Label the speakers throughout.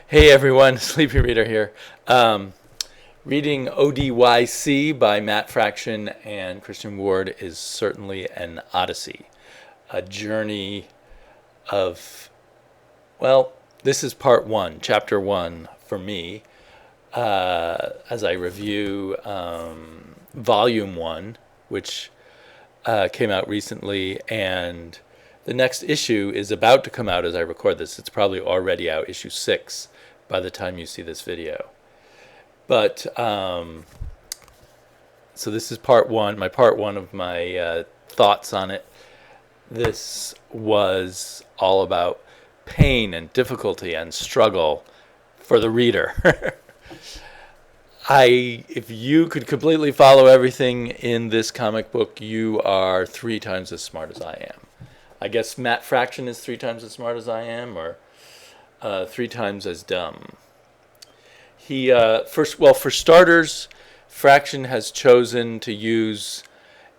Speaker 1: Hey everyone, Sleepy Reader here. Reading ODY-C by Matt Fraction and Christian Ward is certainly an odyssey, a journey of, well, this is part one, chapter one for me, as I review volume one, which came out recently, and the next issue is about to come out as I record this. It's probably already out, issue 6, by the time you see this video. But, so this is part one of my thoughts on it. This was all about pain and difficulty and struggle for the reader. If you could completely follow everything in this comic book, you are 3 times as smart as I am. I guess Matt Fraction is 3 times as smart as I am, or 3 times as dumb. For starters, Fraction has chosen to use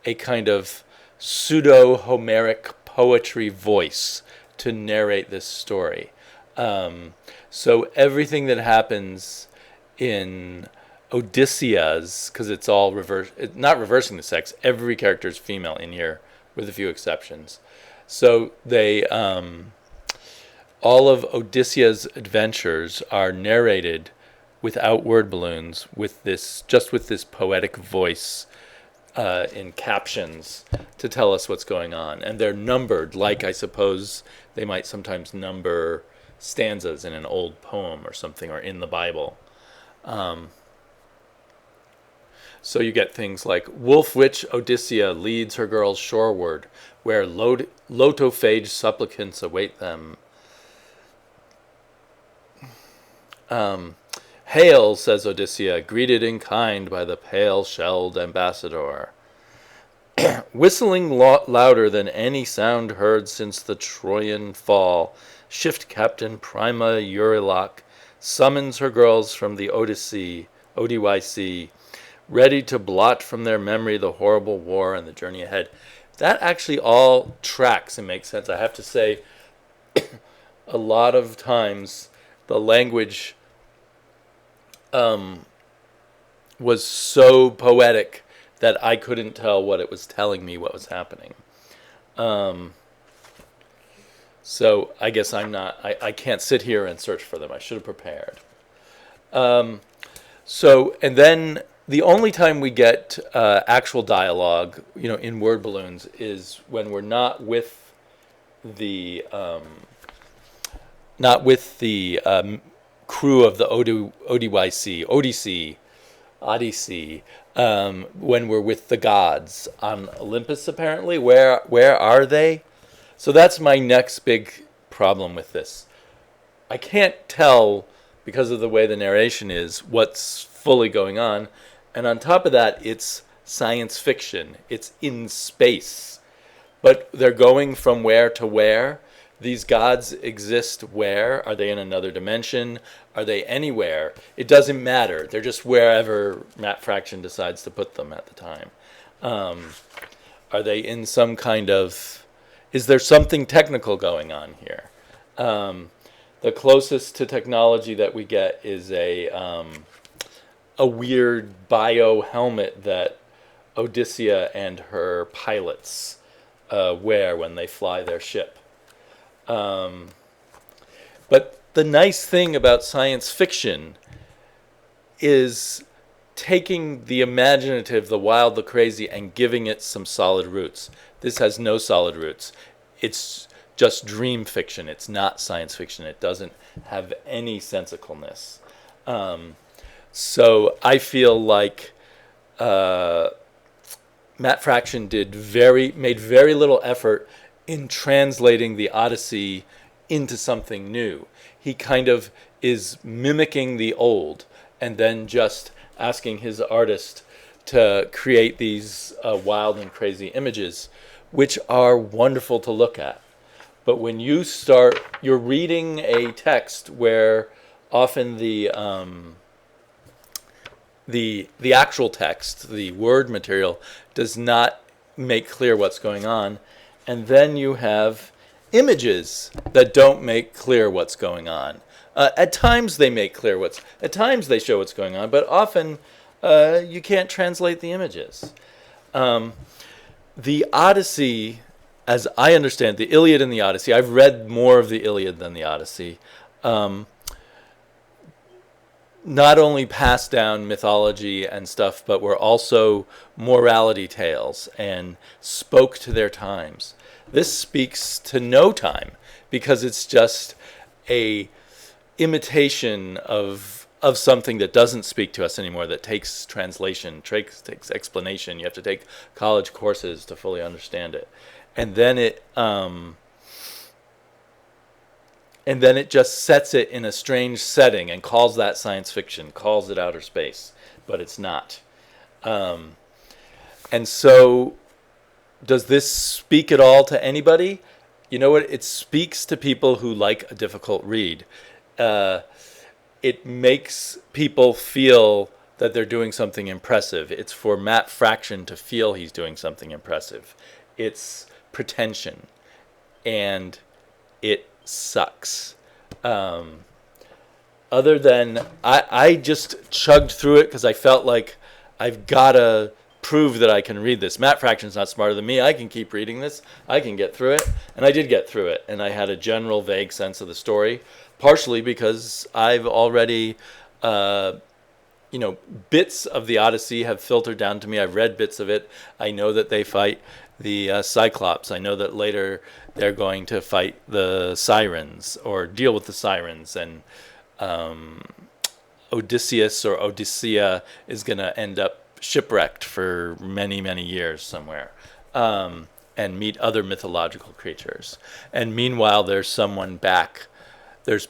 Speaker 1: a kind of pseudo-Homeric poetry voice to narrate this story. So everything that happens in Odysseus, because it's all not reversing the sex, every character is female in here, with a few exceptions. So they, all of Odysseus' adventures are narrated without word balloons, just with this poetic voice in captions to tell us what's going on. And they're numbered, like I suppose they might sometimes number stanzas in an old poem or something, or in the Bible. So you get things like, Wolf Witch Odyssea leads her girls shoreward, where lotophage supplicants await them. Hail, says Odyssea, greeted in kind by the pale-shelled ambassador. Whistling louder than any sound heard since the Trojan fall, shift captain Prima Euryloch summons her girls from the ODY-C, ready to blot from their memory the horrible war and the journey ahead. That actually all tracks and makes sense. I have to say, a lot of times the language was so poetic that I couldn't tell what it was telling me, what was happening. So I guess I can't sit here and search for them. I should have prepared. And then the only time we get actual dialogue, in word balloons, is when we're not with the crew of the ODY-C, Odyssey, when we're with the gods on Olympus, apparently. Where are they? So that's my next big problem with this. I can't tell, because of the way the narration is, what's fully going on. And on top of that, it's science fiction. It's in space. But they're going from where to where. These gods exist where? Are they in another dimension? Are they anywhere? It doesn't matter. They're just wherever Matt Fraction decides to put them at the time. Are they in some kind of... Is there something technical going on here? The closest to technology that we get is a weird bio helmet that Odyssea and her pilots wear when they fly their ship. But the nice thing about science fiction is taking the imaginative, the wild, the crazy, and giving it some solid roots. This has no solid roots. It's just dream fiction. It's not science fiction. It doesn't have any sensicalness. So I feel like Matt Fraction made very little effort in translating the Odyssey into something new. He kind of is mimicking the old and then just asking his artist to create these wild and crazy images, which are wonderful to look at. But when you're reading a text where often the actual text, the word material, does not make clear what's going on, and then you have images that don't make clear what's going on. At times they make clear at times they show what's going on, but often you can't translate the images. The Odyssey, as I understand, the Iliad and the Odyssey, I've read more of the Iliad than the Odyssey, not only passed down mythology and stuff, but were also morality tales and spoke to their times. This speaks to no time because it's just a imitation of something that doesn't speak to us anymore, that takes translation, takes explanation. You have to take college courses to fully understand it. And then it just sets it in a strange setting and calls that science fiction, calls it outer space, but it's not. And so, does this speak at all to anybody? You know what? It speaks to people who like a difficult read. It makes people feel that they're doing something impressive. It's for Matt Fraction to feel he's doing something impressive. It's pretension, and it sucks. Other than I just chugged through it because I felt like I've got to prove that I can read this. Matt Fraction's not smarter than me. I can keep reading this. I can get through it. And I did get through it. And I had a general vague sense of the story, partially because I've already, bits of the Odyssey have filtered down to me. I've read bits of it. I know that they fight the Cyclops. I know that later they're going to fight the Sirens or deal with the Sirens. And Odysseus or Odyssea is going to end up shipwrecked for many, many years somewhere, and meet other mythological creatures. And meanwhile, there's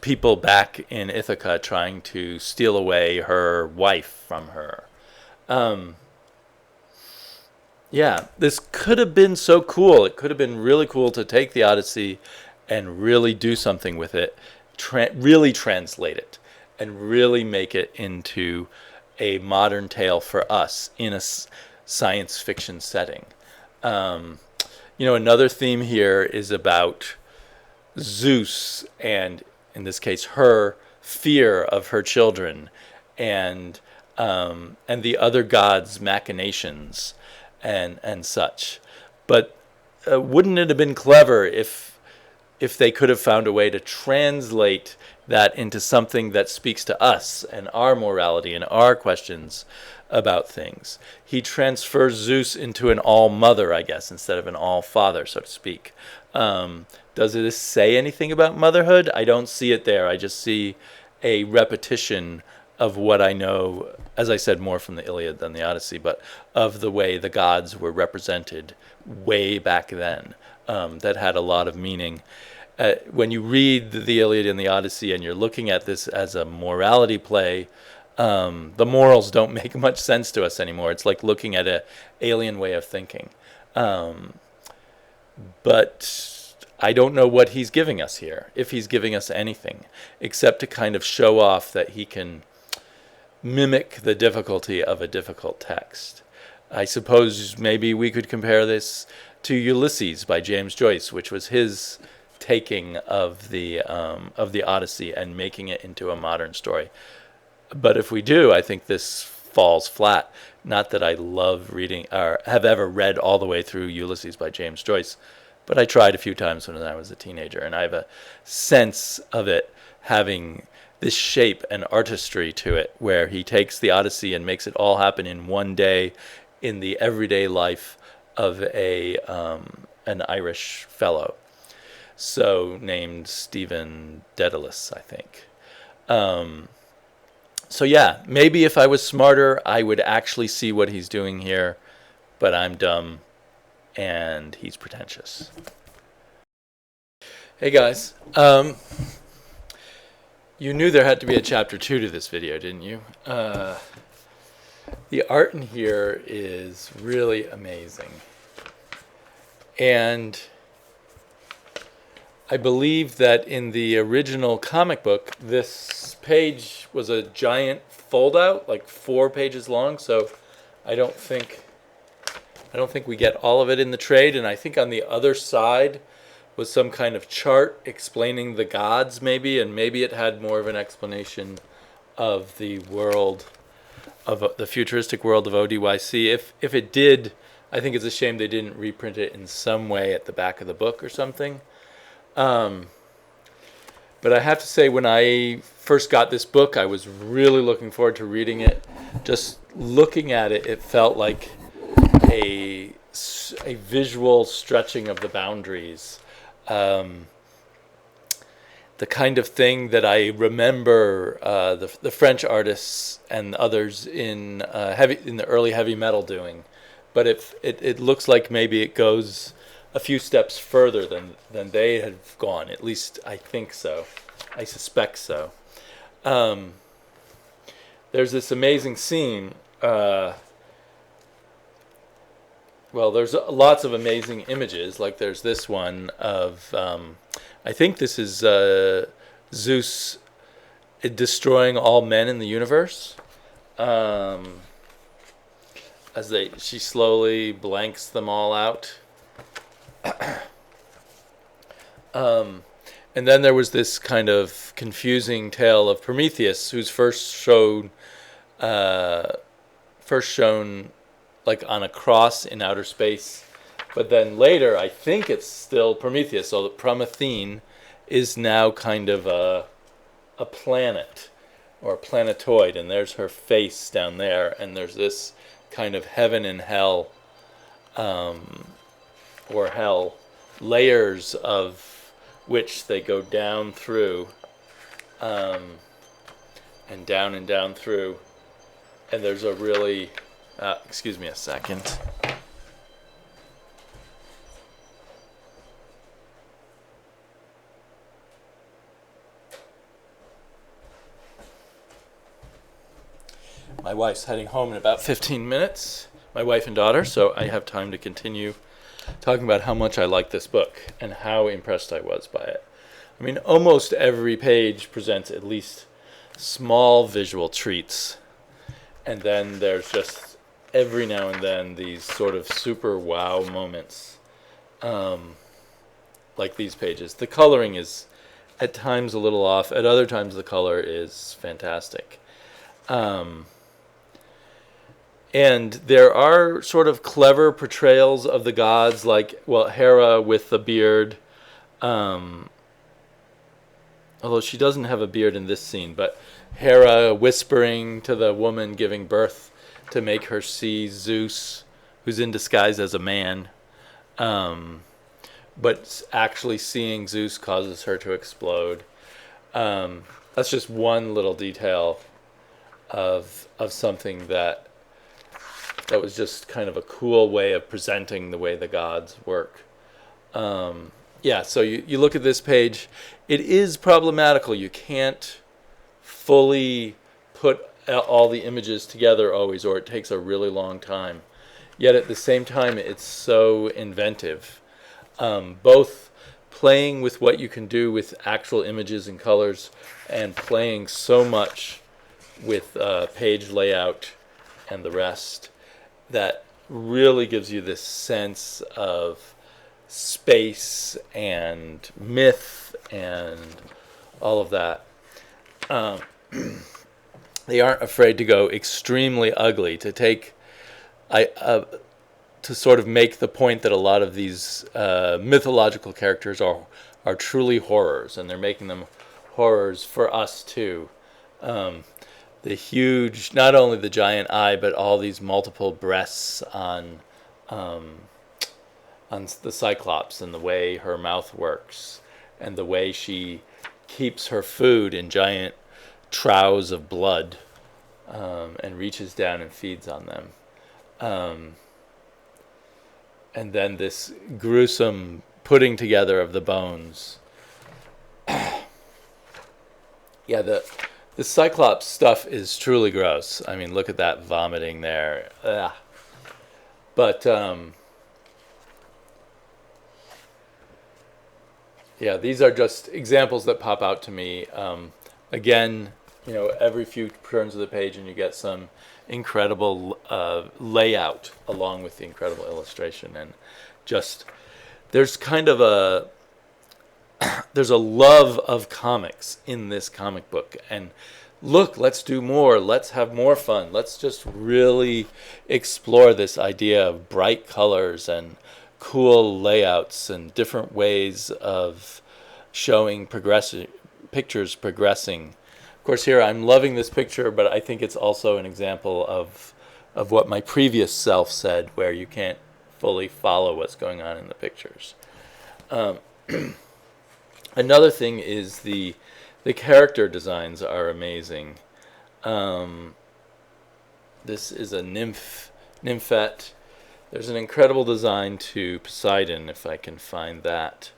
Speaker 1: people back in Ithaca trying to steal away her wife from her. This could have been so cool. It could have been really cool to take the Odyssey and really do something with it, really translate it, and really make it into a modern tale for us in a science fiction setting. Another theme here is about Zeus and, in this case, her fear of her children, and the other gods' machinations and such. But wouldn't it have been clever if they could have found a way to translate that into something that speaks to us and our morality and our questions about things? He transfers Zeus into an all-mother, I guess, instead of an all-father, so to speak. Does it say anything about motherhood? I don't see it there. I just see a repetition of what I know, as I said, more from the Iliad than the Odyssey, but of the way the gods were represented way back then, that had a lot of meaning. When you read the Iliad and the Odyssey and you're looking at this as a morality play, the morals don't make much sense to us anymore. It's like looking at an alien way of thinking. But I don't know what he's giving us here, if he's giving us anything, except to kind of show off that he can mimic the difficulty of a difficult text. I suppose maybe we could compare this to Ulysses by James Joyce, which was his taking of the Odyssey and making it into a modern story. But if we do, I think this falls flat. Not that I love reading or have ever read all the way through Ulysses by James Joyce, but I tried a few times when I was a teenager, and I have a sense of it having this shape and artistry to it, where he takes the Odyssey and makes it all happen in one day in the everyday life of an Irish fellow, so named Stephen Dedalus, I think. So yeah, maybe if I was smarter, I would actually see what he's doing here, but I'm dumb, and he's pretentious. Hey guys, you knew there had to be a chapter 2 to this video, didn't you? The art in here is really amazing. And I believe that in the original comic book, this page was a giant fold-out, like 4 pages long, so I don't think we get all of it in the trade. And I think on the other side was some kind of chart explaining the gods, maybe, and maybe it had more of an explanation of the world, of the futuristic world of ODY-C. If it did, I think it's a shame they didn't reprint it in some way at the back of the book or something. But I have to say, when I first got this book, I was really looking forward to reading it. Just looking at it, it felt like a visual stretching of the boundaries. The kind of thing that I remember the French artists and others in the early heavy metal doing. But it looks like maybe it goes a few steps further than they have gone. At least I think so. I suspect so. There's this amazing scene. Well, there's lots of amazing images. Like there's this one of, I think this is Zeus destroying all men in the universe. As she slowly blanks them all out. And then there was this kind of confusing tale of Prometheus, who's first shown like on a cross in outer space, but then later I think it's still Prometheus. So the Promethean is now kind of a planet or a planetoid, and there's her face down there, and there's this kind of heaven and hell, or hell, layers of which they go down through, and down through, and there's a really, excuse me a second. My wife's heading home in about 15 minutes, my wife and daughter, so I have time to continue talking about how much I like this book and how impressed I was by it. I mean, almost every page presents at least small visual treats, and then there's just every now and then these sort of super wow moments, like these pages. The coloring is at times a little off, at other times the color is fantastic. And there are sort of clever portrayals of the gods, like, well, Hera with the beard, although she doesn't have a beard in this scene, but Hera whispering to the woman giving birth to make her see Zeus, who's in disguise as a man, but actually seeing Zeus causes her to explode. That's just one little detail of something that was just kind of a cool way of presenting the way the gods work. Yeah, so you look at this page, it is problematical. You can't fully put all the images together always, or it takes a really long time. Yet at the same time, it's so inventive. Both playing with what you can do with actual images and colors, and playing so much with page layout and the rest, that really gives you this sense of space and myth and all of that. They aren't afraid to go extremely ugly to take, to sort of make the point that a lot of these mythological characters are truly horrors, and they're making them horrors for us too. The huge, not only the giant eye, but all these multiple breasts on the Cyclops, and the way her mouth works, and the way she keeps her food in giant troughs of blood, and reaches down and feeds on them. And then this gruesome putting together of the bones. Yeah, the Cyclops stuff is truly gross. I mean, look at that vomiting there. Ugh. But, yeah, these are just examples that pop out to me. Again, every few turns of the page and you get some incredible layout along with the incredible illustration. And just, there's kind of there's a love of comics in this comic book, and look, let's do more, let's have more fun, let's just really explore this idea of bright colors and cool layouts and different ways of showing pictures progressing. Of course, here I'm loving this picture, but I think it's also an example of what my previous self said, where you can't fully follow what's going on in the pictures. Another thing is the character designs are amazing. This is a nymphette. There's an incredible design to Poseidon, if I can find that.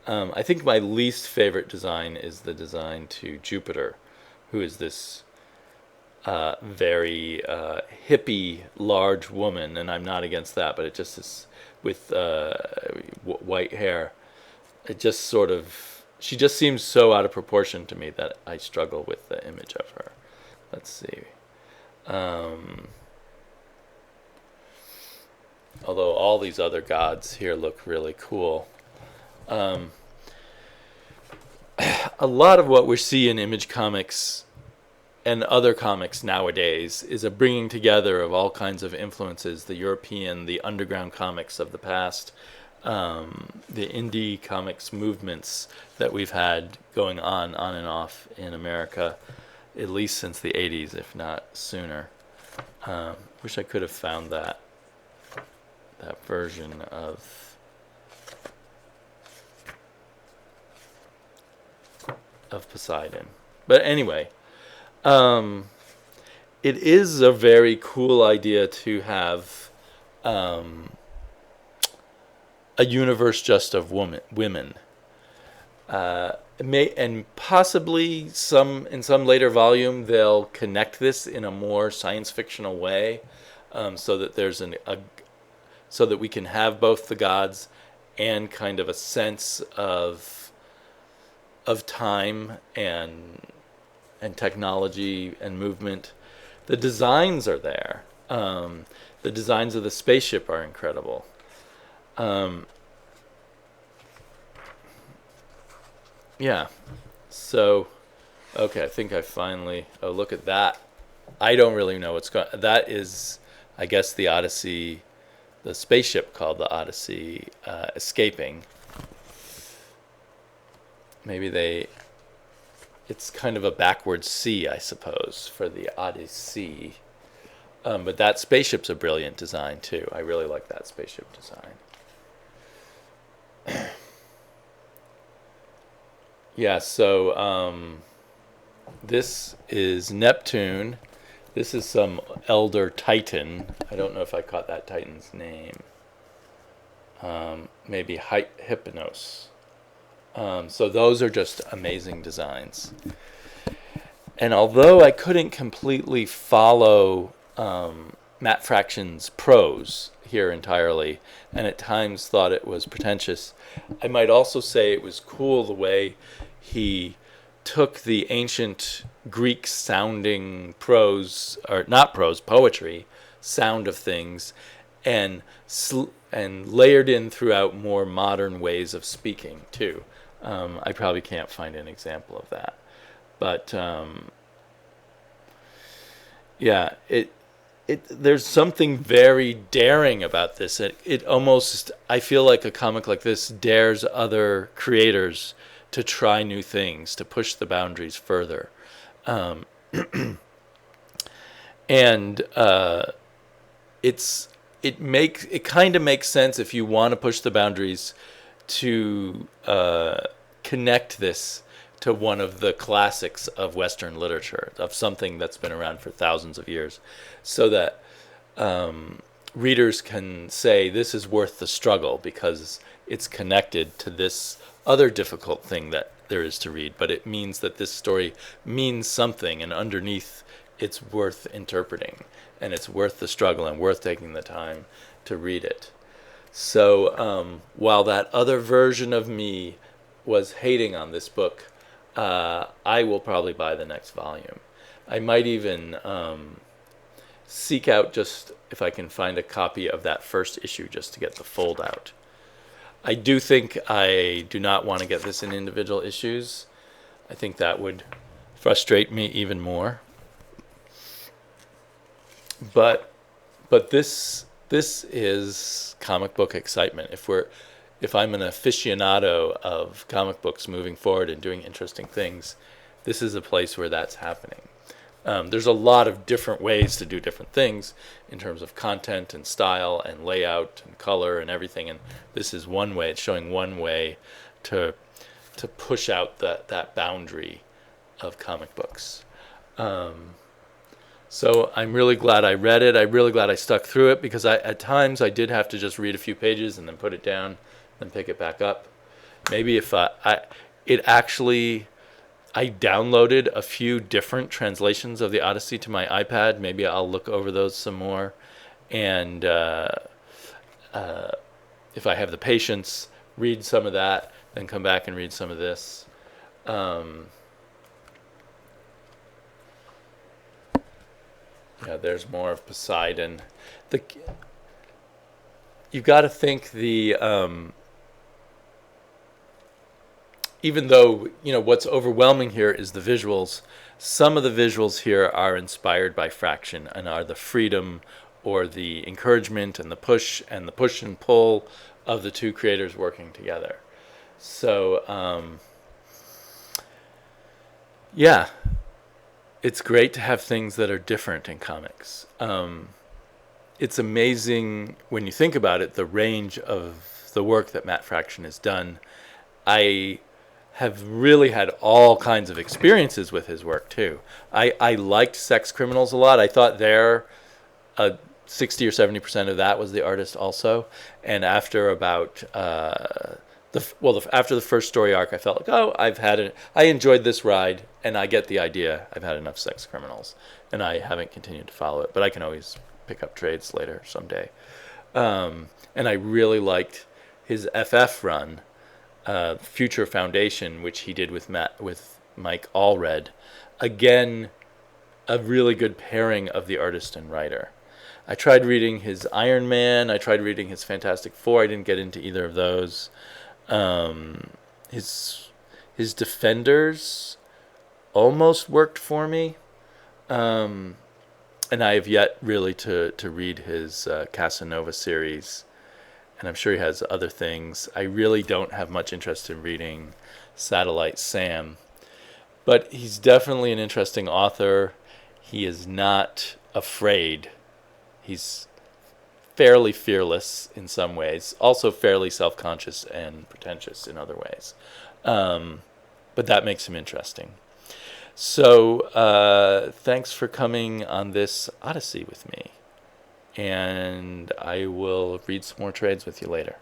Speaker 1: I think my least favorite design is the design to Jupiter, who is this very hippie, large woman, and I'm not against that, but it just is with white hair. It just sort of, she just seems so out of proportion to me that I struggle with the image of her. Let's see. Although all these other gods here look really cool. A lot of what we see in Image Comics and other comics nowadays is a bringing together of all kinds of influences, the European, the underground comics of the past, the indie comics movements that we've had going on and off in America, at least since the 80s, if not sooner. Wish I could have found that version of Poseidon. But anyway, it is a very cool idea to have a universe just of women. And possibly in some later volume they'll connect this in a more science fictional way, so that there's so that we can have both the gods and kind of a sense of time and technology and movement. The designs are there. The designs of the spaceship are incredible. Yeah. So, okay, I think I finally... Oh, look at that. I don't really know what's going... That is, I guess, the Odyssey... The spaceship called the Odyssey escaping. Maybe they... It's kind of a backwards C, I suppose, for the Odyssey. But that spaceship's a brilliant design, too. I really like that spaceship design. Yeah, so this is Neptune. This is some elder titan. I don't know if I caught that titan's name. Maybe Hypnos. So those are just amazing designs. And although I couldn't completely follow Matt Fraction's prose here entirely, and at times thought it was pretentious, I might also say it was cool the way he took the ancient Greek sounding prose, or not prose, poetry sound of things, and layered in throughout more modern ways of speaking too. I probably can't find an example of that, but yeah, there's something very daring about this. It almost, I feel like a comic like this dares other creators to try new things, to push the boundaries further. And it kind of makes sense if you want to push the boundaries to connect this to one of the classics of Western literature, of something that's been around for thousands of years, so that readers can say this is worth the struggle because it's connected to this other difficult thing that there is to read, but it means that this story means something, and underneath it's worth interpreting, and it's worth the struggle and worth taking the time to read it. So while that other version of me was hating on this book, I will probably buy the next volume. I might even seek out, just if I can find a copy of that first issue, just to get the fold out. I do think I do not want to get this in individual issues. I think that would frustrate me even more. But this is comic book excitement. If I'm an aficionado of comic books moving forward and doing interesting things, this is a place where that's happening. There's a lot of different ways to do different things in terms of content and style and layout and color and everything. And this is one way. It's showing one way to push out that boundary of comic books. So I'm really glad I read it. I'm really glad I stuck through it, because at times I did have to just read a few pages and then put it down, then pick it back up. Maybe if I downloaded a few different translations of the Odyssey to my iPad. Maybe I'll look over those some more. And if I have the patience, read some of that, then come back and read some of this. There's more of Poseidon. You've got to think even though, what's overwhelming here is the visuals, some of the visuals here are inspired by Fraction and are the freedom or the encouragement and the push and pull of the two creators working together. So, it's great to have things that are different in comics. It's amazing when you think about it, the range of the work that Matt Fraction has done. I have really had all kinds of experiences with his work too. I liked Sex Criminals a lot. I thought 60 or 70% of that was the artist also. And after about after the first story arc, I felt like, I enjoyed this ride, and I get the idea. I've had enough Sex Criminals, and I haven't continued to follow it, but I can always pick up trades later someday. And I really liked his FF run, Future Foundation, which he did with Mike Allred. Again, a really good pairing of the artist and writer. I tried reading his Iron Man. I tried reading his Fantastic Four. I didn't get into either of those. His Defenders almost worked for me. And I have yet really to read his Casanova series. And I'm sure he has other things. I really don't have much interest in reading Satellite Sam. But he's definitely an interesting author. He is not afraid. He's fairly fearless in some ways, also fairly self-conscious and pretentious in other ways. But that makes him interesting. So thanks for coming on this Odyssey with me. And I will read some more trades with you later.